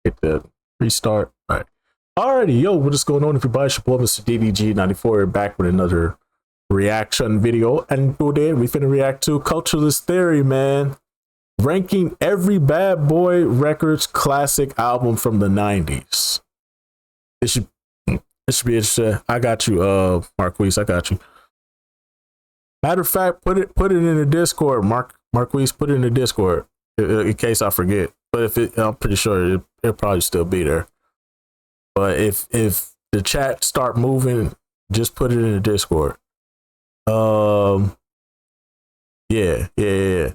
Hit the restart. All right. Alrighty, yo, what is going on, everybody? It's your boy, Mr. DDG94, back with another reaction video. And today we finna react to Cultureless Theory, man. Ranking every Bad Boy Records classic album from the 90s. It should be interesting. I got you, Marquise. I got you. Matter of fact, put it in the Discord, Marquise. Put it in the Discord in case I forget. But if it, I'm pretty sure it'll probably still be there. But if the chat start moving, just put it in the Discord. Yeah.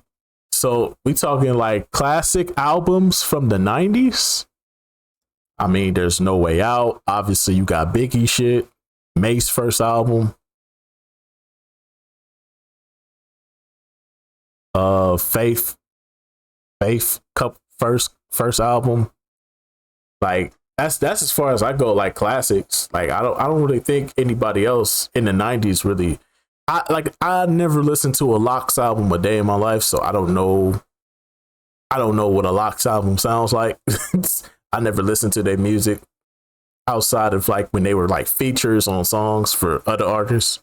So we talking like classic albums from the 90s. I mean, there's No Way Out. Obviously, you got Biggie shit. Mase first album. Faith Cup first album. Like that's as far as I go. Like classics. Like I don't really think anybody else in the 90s really. I never listened to a Lox album a day in my life, so I don't know what a Lox album sounds like. I never listened to their music outside of like when they were like features on songs for other artists.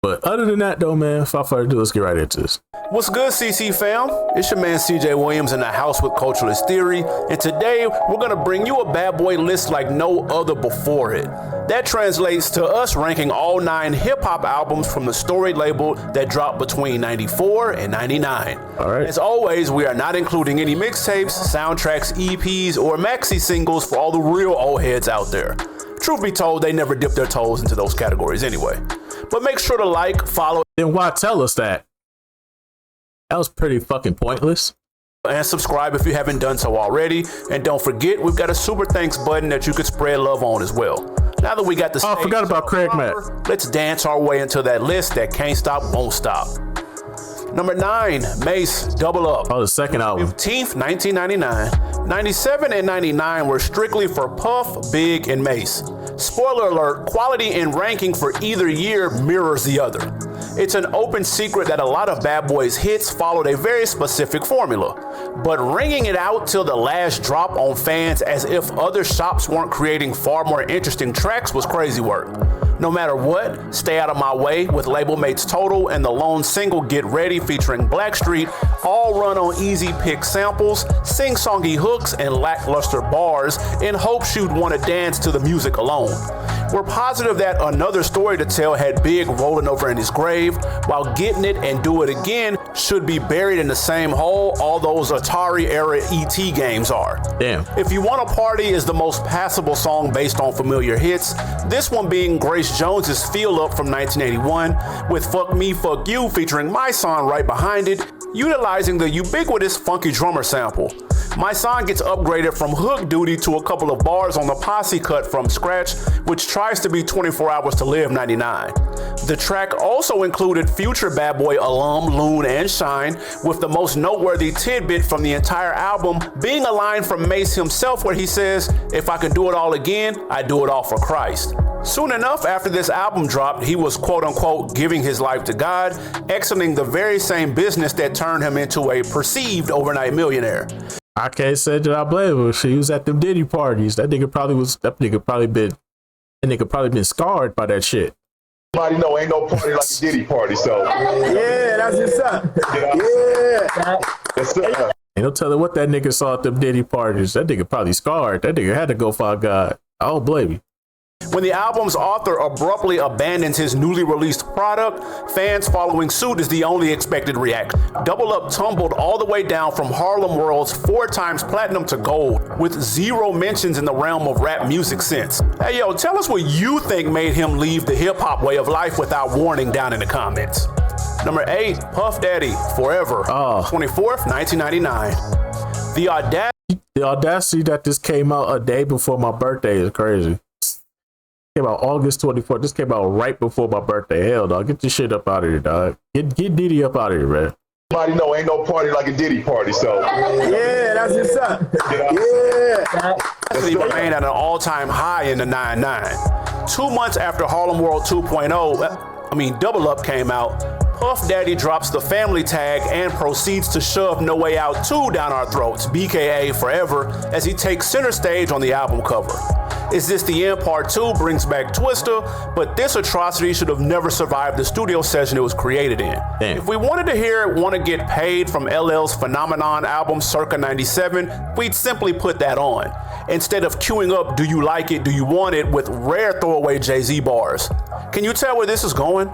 But other than that, though, man, without further ado, let's get right into this. What's good, CC fam? It's your man CJ Williams in the house with Cultureless Theory, and today we're gonna bring you a bad boy list like no other before it. That translates to us ranking all 9 hip-hop albums from the Story label that dropped between 94 and 99. All right. As always, we are not including any mixtapes, soundtracks, EPs, or maxi singles for all the real old heads out there. Truth be told, they never dipped their toes into those categories anyway. But make sure to like, follow, Then why tell us that? That was pretty fucking pointless. and subscribe if you haven't done so already. And don't forget, we've got a super thanks button that you could spread love on as well. Now that we got the I forgot about Craig Mack. let's dance our way into that list that can't stop, won't stop. Number 9, Mase, Double Up. Oh, the second album. 15th, 1999. 97 and 99 were strictly for Puff, Big, and Mase. Spoiler alert, quality and ranking for either year mirrors the other. It's an open secret that a lot of Bad Boys hits followed a very specific formula. But ringing it out till the last drop on fans as if other shops weren't creating far more interesting tracks was crazy work. No matter what, Stay Out of My Way with label mates Total and the lone single Get Ready featuring Blackstreet all run on easy pick samples, sing-songy hooks, and lackluster bars in hopes you'd want to dance to the music alone. We're positive that Another Story to Tell had Big rolling over in his grave, while Getting It and Do It Again should be buried in the same hole all those Atari-era ET games are. Damn. If You Wanna Party is the most passable song based on familiar hits, this one being Grace Jones's Feel Up from 1981, with Fuck Me, Fuck You featuring My Son right behind it, utilizing the ubiquitous Funky Drummer sample. My Son gets upgraded from hook duty to a couple of bars on the Posse cut from scratch, which tries to be 24 Hours to Live 99. The track also included future Bad Boy alum Loon and Shine, with the most noteworthy tidbit from the entire album being a line from Mase himself where he says, "If I could do it all again, I'd do it all for Christ." Soon enough after this album dropped, he was quote-unquote giving his life to God, exiting the very same business that turned him into a perceived overnight millionaire. I can't say that I blame him. She was at them Diddy parties. That nigga probably been scarred by that shit. Everybody know ain't no party like a Diddy party, so Yeah, that's what's up. Yeah. yes, sir. Ain't no telling what that nigga saw at them Diddy parties. That nigga probably scarred. That nigga had to go find God. I don't blame you. When the album's author abruptly abandons his newly released product, fans following suit is the only expected reaction. Double Up tumbled all the way down from Harlem World's 4 times platinum to gold, with 0 mentions in the realm of rap music since. Hey yo, tell us what you think made him leave the hip-hop way of life without warning down in the comments. Number 8, Puff Daddy, Forever, 24th, 1999. The audacity that this came out a day before my birthday is crazy. Came out August 24th. This came out right before my birthday. Hell, dog. Get this shit up out of here, dog. Get Diddy up out of here, man. Everybody know ain't no party like a Diddy party, so Yeah, that's what's up. Yeah. He remained at an all-time high in the 99. 2 months after Harlem World 2.0, Double Up came out, Puff Daddy drops the family tag and proceeds to shove No Way Out 2 down our throats, BKA Forever, as he takes center stage on the album cover. Is This the End Part 2 brings back Twista, but this atrocity should have never survived the studio session it was created in. Damn. If we wanted to hear Wanna Get Paid from LL's Phenomenon album circa 97, we'd simply put that on, instead of queuing up Do You Like It, Do You Want It with rare throwaway Jay-Z bars. Can you tell where this is going?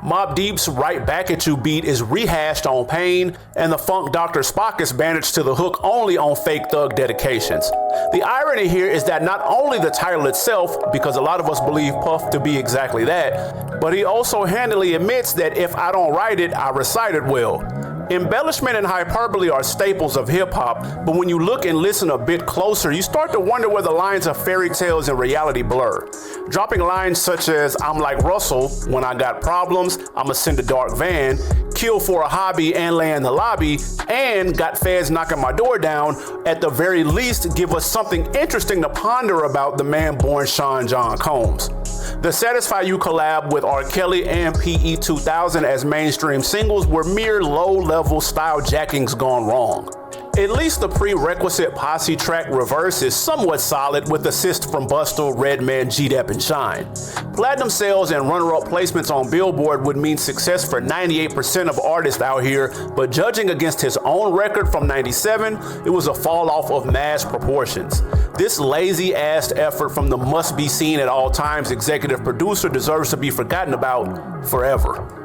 Mobb Deep's Right Back at You beat is rehashed on Pain, and the funk Dr. Spock is bandaged to the hook only on Fake Thug Dedications. The irony here is that not only the title itself, because a lot of us believe Puff to be exactly that, but he also handily admits that if I don't write it, I recite it well. Embellishment and hyperbole are staples of hip-hop, but when you look and listen a bit closer, you start to wonder where the lines of fairy tales and reality blur. Dropping lines such as, I'm like Russell, when I got problems, I'ma send a dark van, kill for a hobby and lay in the lobby, and got feds knocking my door down, at the very least give us something interesting to ponder about the man born Sean John Combs. The Satisfy You collab with R. Kelly and PE 2000 as mainstream singles were mere low-level style jackings gone wrong. At least the prerequisite posse track Reverse is somewhat solid with assists from Busta, Redman, G-Dep, and Shine. Platinum sales and runner-up placements on Billboard would mean success for 98% of artists out here, but judging against his own record from 97, it was a fall-off of mass proportions. This lazy-ass effort from the must-be-seen at all times executive producer deserves to be forgotten about forever.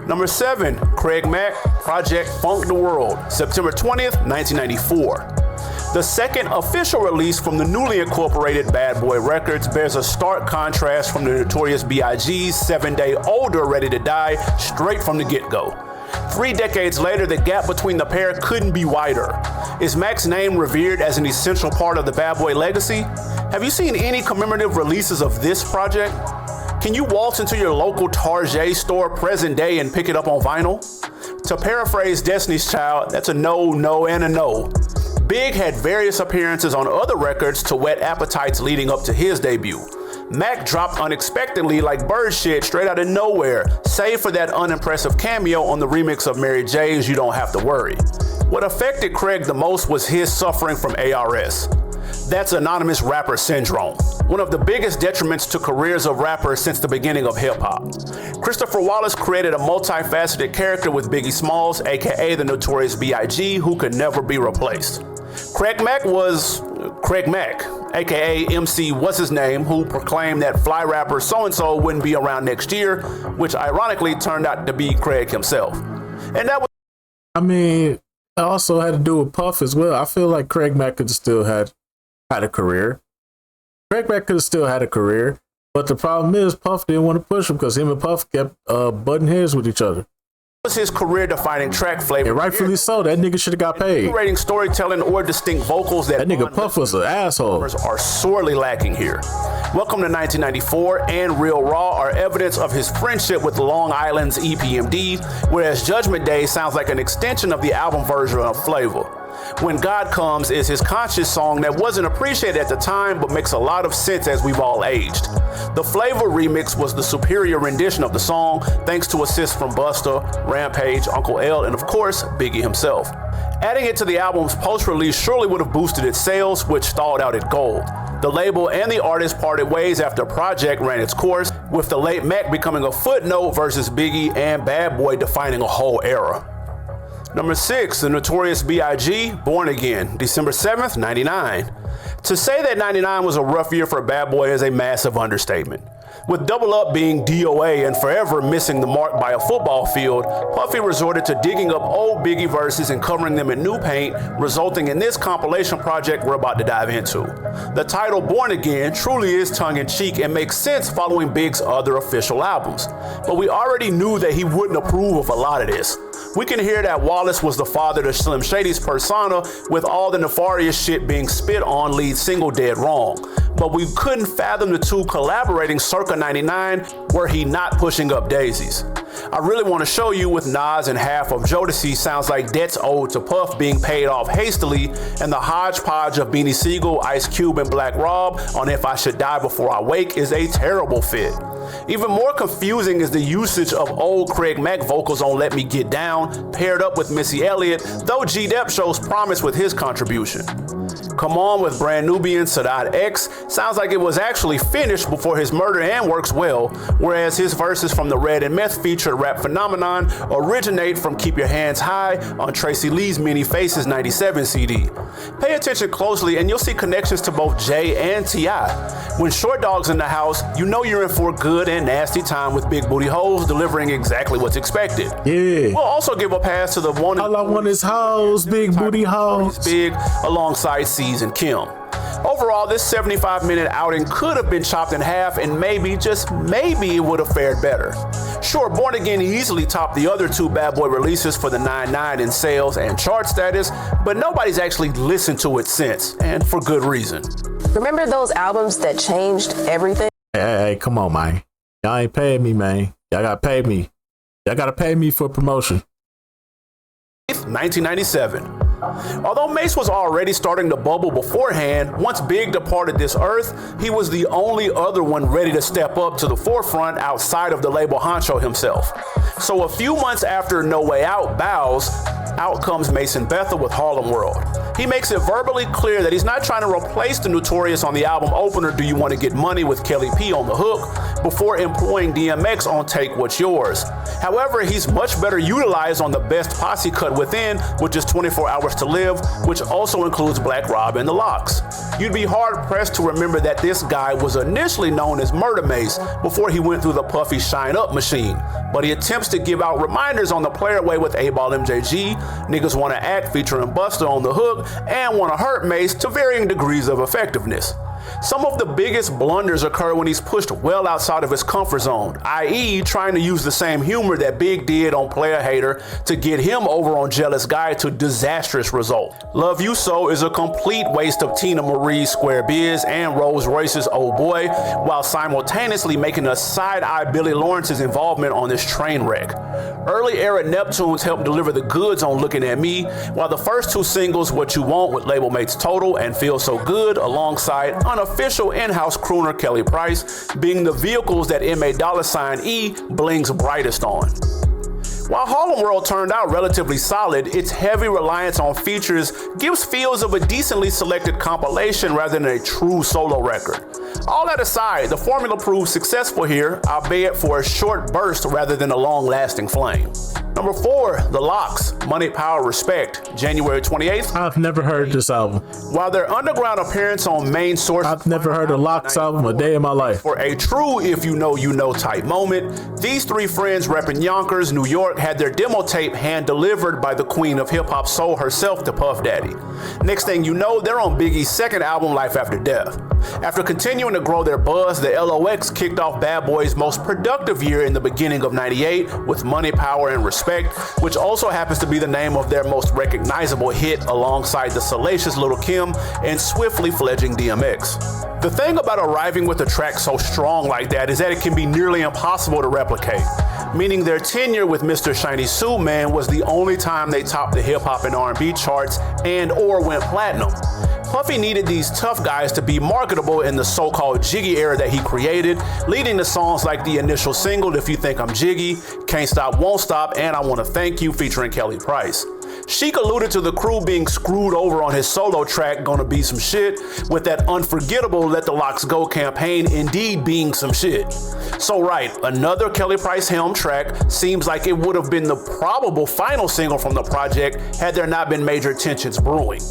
Number 7, Craig Mack, Project Funk the World, September 20th, 1994. The second official release from the newly incorporated Bad Boy Records bears a stark contrast from the Notorious B.I.G.'s 7-day older Ready to Die straight from the get-go. 3 decades later, the gap between the pair couldn't be wider. Is Mac's name revered as an essential part of the Bad Boy legacy? Have you seen any commemorative releases of this project? Can you waltz into your local Target store present day and pick it up on vinyl? To paraphrase Destiny's Child, that's a no, no, and a no. Big had various appearances on other records to whet appetites leading up to his debut. Mac dropped unexpectedly like bird shit straight out of nowhere, save for that unimpressive cameo on the remix of Mary J's You Don't Have to Worry. What affected Craig the most was his suffering from ARS. That's anonymous rapper syndrome, one of the biggest detriments to careers of rappers since the beginning of hip-hop. Christopher Wallace created a multifaceted character with Biggie Smalls, aka the Notorious B.I.G., who could never be replaced. Craig Mack was Craig Mack, aka MC What's His Name, who proclaimed that fly rapper so-and-so wouldn't be around next year, which ironically turned out to be Craig himself. And that was... I mean, it also had to do with Puff as well. I feel like Craig Mack could have still had a career. Craig Mack could have still had a career, but the problem is Puff didn't want to push him because him and Puff kept butting heads with each other. Was his career-defining track flavor. And rightfully so, that nigga should have got paid. Rating storytelling or distinct vocals that nigga Puff was an asshole. Are sorely lacking here. Welcome to 1994 and Real Raw are evidence of his friendship with Long Island's EPMD, whereas Judgment Day sounds like an extension of the album version of Flavor. When God Comes is his conscious song that wasn't appreciated at the time but makes a lot of sense as we've all aged. The Flavor remix was the superior rendition of the song thanks to assists from Busta, Rampage, Uncle L, and of course, Biggie himself. Adding it to the album's post-release surely would have boosted its sales, which stalled out at gold. The label and the artist parted ways after Project ran its course, with the late Mac becoming a footnote versus Biggie and Bad Boy defining a whole era. Number 6, the Notorious B.I.G., Born Again, December 7th, 99. To say that 99 was a rough year for Bad Boy is a massive understatement. With Double Up being DOA and Forever missing the mark by a football field, Puffy resorted to digging up old Biggie verses and covering them in new paint, resulting in this compilation project we're about to dive into. The title Born Again truly is tongue-in-cheek and makes sense following Big's other official albums. But we already knew that he wouldn't approve of a lot of this. We can hear that Wallace was the father to Slim Shady's persona, with all the nefarious shit being spit on lead single Dead Wrong. But we couldn't fathom the two collaborating circa 99 were he not pushing up daisies. I really want to show you with Nas and half of Jodeci sounds like debts owed to Puff being paid off hastily, and the hodgepodge of Beanie Siegel, Ice Cube, and Black Rob on If I Should Die Before I Wake is a terrible fit. Even more confusing is the usage of old Craig Mack vocals on Let Me Get Down, paired up with Missy Elliott, though G-Dep shows promise with his contribution. Come On with Brand Nubian, Sadat X sounds like it was actually finished before his murder and works well, whereas his verses from the Red and Meth featured rap phenomenon originate from Keep Your Hands High on Tracy Lee's Many Faces 97 CD. Pay attention closely and you'll see connections to both Jay and T.I. When Short Dog's in the house, you know you're in for a good and nasty time with Big Booty Hoes delivering exactly what's expected. Yeah. We'll also give a pass to the one All I want is hoes, big booty hoes. Big alongside C's and Kim. Overall, this 75-minute outing could have been chopped in half and maybe, just maybe, it would have fared better. Sure, Born Again easily topped the other two Bad Boy releases for the 9-9 in sales and chart status, but nobody's actually listened to it since, and for good reason. Remember those albums that changed everything? Hey, come on, man. Y'all ain't paying me, man. Y'all gotta pay me. Y'all gotta pay me for promotion. 1997. Although Mase was already starting to bubble beforehand, once Big departed this earth, he was the only other one ready to step up to the forefront outside of the label honcho himself. So a few months after No Way Out bows, out comes Mason Bethel with Harlem World. He makes it verbally clear that he's not trying to replace the Notorious on the album opener Do You Want to Get Money with Kelly P on the hook before employing DMX on Take What's Yours. However, he's much better utilized on the best posse cut within, which is 24 Hours to Live, which also includes Black Rob and the Lox. You'd be hard pressed to remember that this guy was initially known as Murder Mase before he went through the Puffy Shine Up machine, but he attempts to give out reminders on the Player Way with A-Ball MJG, Niggas Wanna Act featuring Busta on the hook, and Wanna Hurt Mase to varying degrees of effectiveness. Some of the biggest blunders occur when he's pushed well outside of his comfort zone, i.e. trying to use the same humor that Big did on Player Hater to get him over on Jealous Guy to disastrous result. Love You So is a complete waste of Tina Marie's Square Biz and Rolls Royce's Oh Boy, while simultaneously making us side-eye Billy Lawrence's involvement on this train wreck. Early era Neptunes helped deliver the goods on Looking at Me, while the first two singles, What You Want with label mates Total and Feel So Good, alongside unofficial in-house crooner Kelly Price, being the vehicles that M.A. $sign E blings brightest on. While Harlem World turned out relatively solid, its heavy reliance on features gives feels of a decently selected compilation rather than a true solo record. All that aside, the formula proved successful here, albeit for a short burst rather than a long-lasting flame. Number 4, The Lox, Money, Power, Respect, January 28th. I've never heard this album. While their underground appearance on Main Source, I've never heard a Lox album a day in my life. For a true if you know type moment, these three friends repping Yonkers, New York had their demo tape hand delivered by the queen of hip hop soul herself to Puff Daddy. Next thing you know, they're on Biggie's second album, Life After Death. After continuing to grow their buzz, the LOX kicked off Bad Boy's most productive year in the beginning of '98 with Money, Power, and Respect, which also happens to be the name of their most recognizable hit alongside the salacious Lil' Kim and swiftly fledgling DMX. The thing about arriving with a track so strong like that is that it can be nearly impossible to replicate, meaning their tenure with Mr. Shiny Suit Man was the only time they topped the hip-hop and R&B charts and/or went platinum. Puffy needed these tough guys to be marketable in the so-called Jiggy era that he created, leading to songs like the initial single, If You Think I'm Jiggy, Can't Stop, Won't Stop, and I Wanna Thank You featuring Kelly Price. Sheik alluded to the crew being screwed over on his solo track, Gonna Be Some Shit, with that unforgettable Let the Lox Go campaign indeed being some shit. So right, another Kelly Price helm track seems like it would have been the probable final single from the project had there not been major tensions brewing.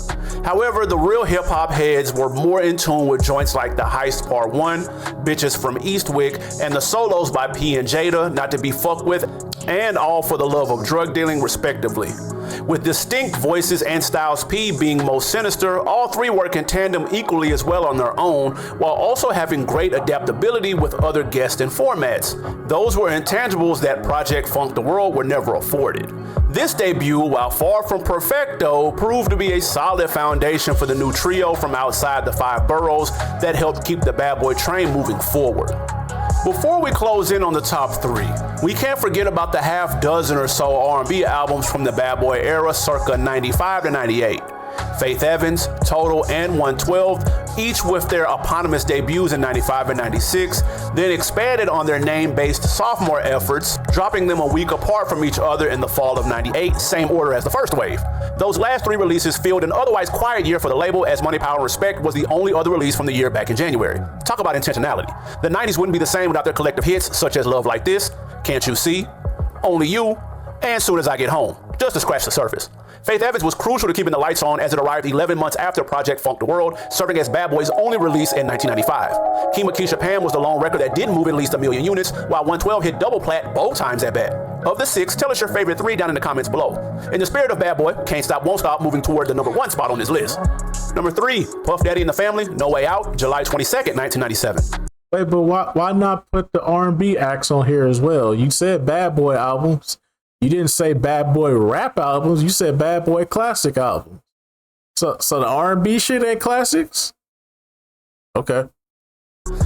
However, the real hip-hop heads were more in tune with joints like The Heist Part 1, Bitches from Eastwick, and the solos by P and Jada, Not to Be Fucked With, and All for the Love of Drug Dealing, respectively. With distinct voices and Styles P being most sinister, all three work in tandem equally as well on their own, while also having great adaptability with other guests and formats. Those were intangibles that Project Funk the World were never afforded. This debut, while far from perfecto, proved to be a solid foundation for the new trio from outside the 5 boroughs that helped keep the Bad Boy train moving forward. Before we close in on the top 3, we can't forget about the half dozen or so R&B albums from the Bad Boy era circa 95 to 98. Faith Evans, Total, and 112, each with their eponymous debuts in 95 and 96, then expanded on their name-based sophomore efforts, dropping them a week apart from each other in the fall of 98, same order as the first wave. Those last 3 releases filled an otherwise quiet year for the label, as Money, Power, and Respect was the only other release from the year back in January. Talk about intentionality. The 90s wouldn't be the same without their collective hits such as Love Like This, Can't You See, Only You, and Soon As I Get Home, just to scratch the surface. Faith Evans was crucial to keeping the lights on as it arrived 11 months after Project Funk the World, serving as Bad Boy's only release in 1995. Kima Keisha Pam was the lone record that didn't move at least 1 million units, while 112 hit double plat both times at bat. Of the 6, tell us your favorite 3 down in the comments below. In the spirit of Bad Boy, Can't Stop, Won't Stop moving toward the number 1 spot on this list. Number 3, Puff Daddy and the Family, No Way Out, July 22nd, 1997. Wait, but why not put the R&B acts on here as well? You said Bad Boy albums. You didn't say Bad Boy rap albums. You said Bad Boy classic albums. So the R&B shit ain't classics? Okay.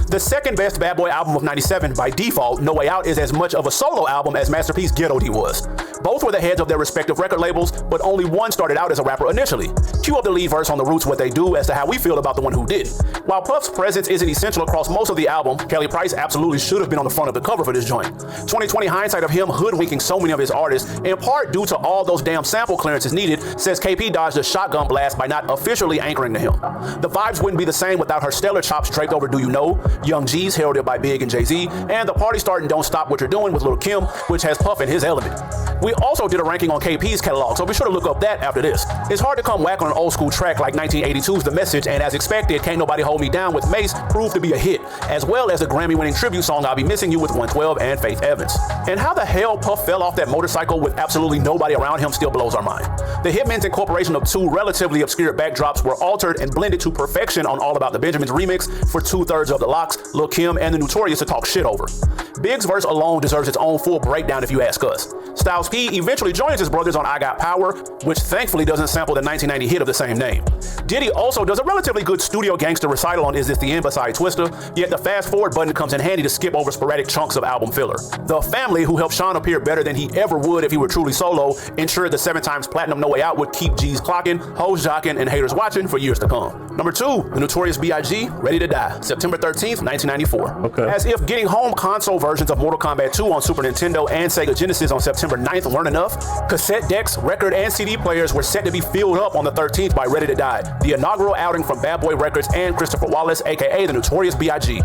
The second best Bad Boy album of 97 by default, No Way Out, is as much of a solo album as Masterpiece Ghetto D was. Both were the heads of their respective record labels, but only one started out as a rapper initially. Cue up the lead verse on The Roots What They Do as to how we feel about the one who didn't. While Puff's presence isn't essential across most of the album, Kelly Price absolutely should have been on the front of the cover for this joint. 2020 hindsight of him hoodwinking so many of his artists, in part due to all those damn sample clearances needed, says KP dodged a shotgun blast by not officially anchoring to him. The vibes wouldn't be the same without her stellar chops draped over Do You Know, Young G's heralded by Big and Jay-Z, and the party starting Don't Stop What You're Doing with Lil' Kim, which has Puff in his element. We also did a ranking on KP's catalog, so be sure to look up that after this. It's hard to come whack on an old school track like 1982's The Message, and as expected, Can't Nobody Hold Me Down with Mace proved to be a hit, as well as the Grammy-winning tribute song I'll Be Missing You with 112 and Faith Evans. And how the hell Puff fell off that motorcycle with absolutely nobody around him still blows our mind. The Hitmen's incorporation of 2 relatively obscure backdrops were altered and blended to perfection on All About the Benjamins remix for 2/3 of the Locks, Lil' Kim, and the Notorious to talk shit over. Big's verse alone deserves its own full breakdown if you ask us. Styles P eventually joins his brothers on I Got Power, which thankfully doesn't sample the 1990 hit of the same name. Diddy also does a relatively good studio gangster recital on Is This the End beside Twister, yet the fast forward button comes in handy to skip over sporadic chunks of album filler. The Family, who helped Sean appear better than he ever would if he were truly solo, ensured the 7 times platinum No Way Out would keep G's clocking, hoes jocking, and haters watching for years to come. Number 2, the Notorious B.I.G., Ready to Die, September 13th, 1994. Okay. As if getting home console versions of Mortal Kombat 2 on Super Nintendo and Sega Genesis on September 9th weren't enough, cassette decks, record, and CD players were set to be filled up on the 13th by Ready to Die, the inaugural outing from Bad Boy Records and Christopher Wallace, aka the Notorious B.I.G.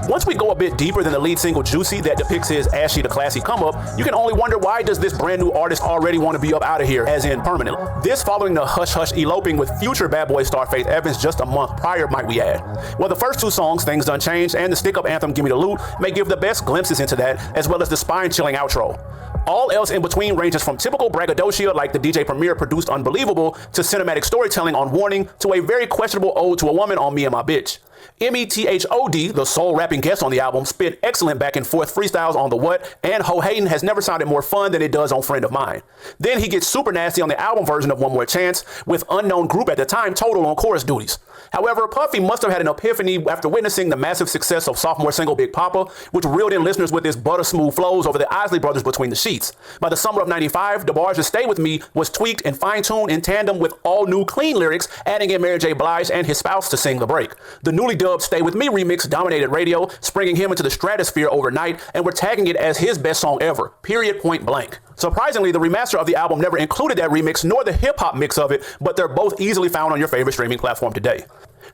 Once we go a bit deeper than the lead single Juicy that depicts his ashy to classy come up, you can only wonder why does this brand new artist already want to be up out of here, as in permanently. This following the hush hush eloping with future Bad Boy star Faith Evans just a month prior, might we add. Well, the first 2 songs, Things Done Changed, and the stick-up anthem Gimme the Loot, may give the best glimpses into that, as well as the spine-chilling outro. All else in between ranges from typical braggadocio like the DJ Premier produced Unbelievable to cinematic storytelling on Warning to a very questionable ode to a woman on Me and My Bitch. METHOD, the sole rapping guest on the album, spit excellent back and forth freestyles on The What, and Ho Hayden has never sounded more fun than it does on Friend of Mine. Then he gets super nasty on the album version of One More Chance, with unknown group at the time Total on chorus duties. However, Puffy must have had an epiphany after witnessing the massive success of sophomore single Big Papa, which reeled in listeners with his butter smooth flows over the Isley Brothers between the sheets. By the summer of 95, DeBarge to Stay With Me was tweaked and fine-tuned in tandem with all new clean lyrics, adding in Mary J. Blige and his spouse to sing the break. The newly dubbed Stay With Me remix dominated radio, springing him into the stratosphere overnight, and we're tagging it as his best song ever, period, point blank. Surprisingly, the remaster of the album never included that remix nor the hip-hop mix of it, but they're both easily found on your favorite streaming platform today.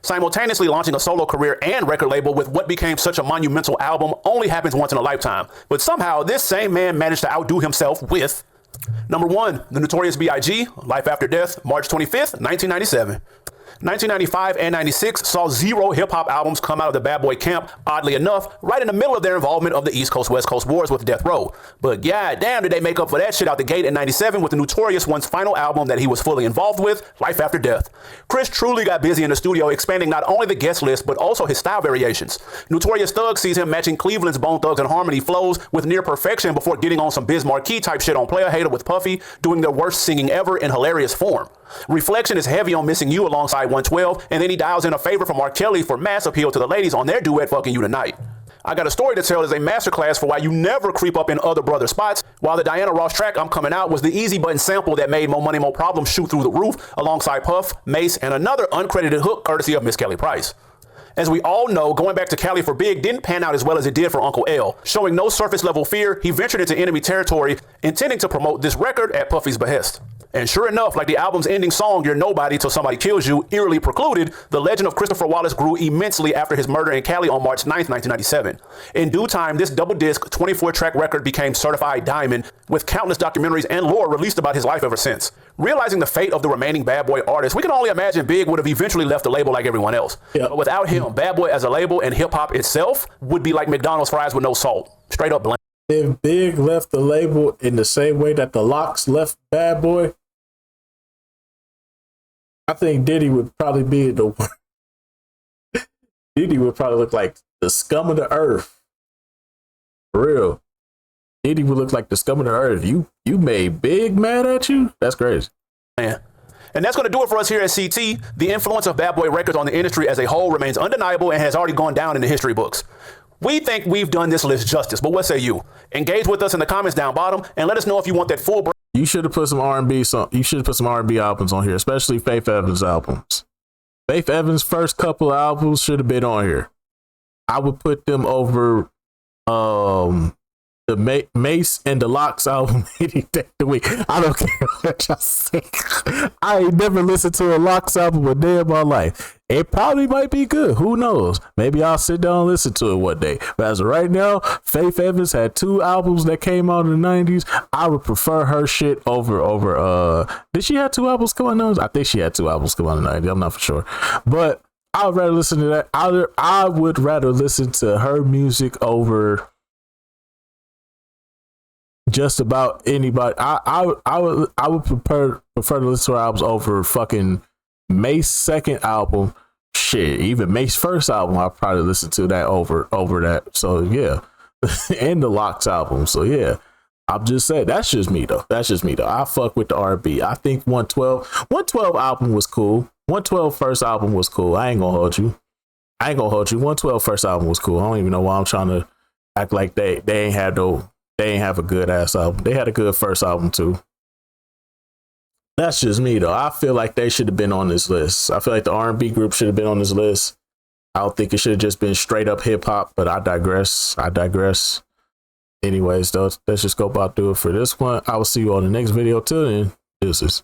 Simultaneously launching a solo career and record label with what became such a monumental album only happens once in a lifetime, but somehow this same man managed to outdo himself with number 1, the Notorious B.I.G., Life After Death, March 25th, 1997. 1995 and 96 saw 0 hip-hop albums come out of the Bad Boy camp, oddly enough, right in the middle of their involvement of the East Coast-West Coast wars with Death Row. But god damn did they make up for that shit out the gate in 97 with the Notorious One's final album that he was fully involved with, Life After Death. Chris truly got busy in the studio expanding not only the guest list, but also his style variations. Notorious Thug sees him matching Cleveland's Bone Thugs and Harmony flows with near perfection before getting on some Biz Markie type shit on Player Hater with Puffy, doing their worst singing ever in hilarious form. Reflection is heavy on Missing You alongside 112, and then he dials in a favor from R. Kelly for mass appeal to the ladies on their duet Fucking You Tonight. I Got a Story to Tell is a masterclass for why you never creep up in other brother spots, while the Diana Ross track I'm Coming Out was the easy button sample that made More Money, More Problems shoot through the roof alongside Puff, Mace, and another uncredited hook courtesy of Miss Kelly Price. As we all know, going back to Cali for Big didn't pan out as well as it did for Uncle L. Showing no surface level fear, he ventured into enemy territory, intending to promote this record at Puffy's behest. And sure enough, like the album's ending song, You're Nobody Till Somebody Kills You, eerily precluded, the legend of Christopher Wallace grew immensely after his murder in Cali on March 9th, 1997. In due time, this double-disc, 24-track record became certified diamond, with countless documentaries and lore released about his life ever since. Realizing the fate of the remaining Bad Boy artists, we can only imagine Big would have eventually left the label like everyone else. Yeah. But without him, Bad Boy as a label and hip-hop itself would be like McDonald's fries with no salt. Straight up bland. If Big left the label in the same way that the Locks left Bad Boy, I think Diddy would probably be the one. Diddy would probably look like the scum of the earth. For real. Diddy would look like the scum of the earth. You made Big mad at you? That's crazy. Man. And that's going to do it for us here at CT. The influence of Bad Boy Records on the industry as a whole remains undeniable and has already gone down in the history books. We think we've done this list justice, but what say you? Engage with us in the comments down bottom and let us know if you want that full break. You should have put some R&B you should have put some R&B albums on here, especially Faith Evans albums. Faith Evans' first couple of albums should have been on here. I would put them over the Mace and the Locks album any day of the week. I don't care what y'all say. I ain't never listened to a Locks album a day in my life. It probably might be good. Who knows? Maybe I'll sit down and listen to it one day. But as of right now, Faith Evans had 2 albums that came out in the 90s. I would prefer her shit over did she have 2 albums come out in the 90s? I think she had 2 albums come out in the 90s. I'm not for sure. But I would rather listen to that. I would rather listen to her music over just about anybody. I would prefer to listen to her albums over fucking Mace's second album. Shit, even Mace's first album, I'll probably listen to that over that. So yeah, and the Locks album. So yeah, I'm just saying that's just me though. I fuck with the R&B. I think 112 album was cool. 112 first album was cool. I ain't gonna hold you. 112 first album was cool. I don't even know why I'm trying to act like they ain't have a good ass album. They had a good first album too. That's just me though. I feel like they should have been on this list. I feel like the R&B group should have been on this list. I don't think it should have just been straight up hip hop, but I digress. Anyways, though, let's just go about do it for this one. I will see you on the next video. Till then, deuces.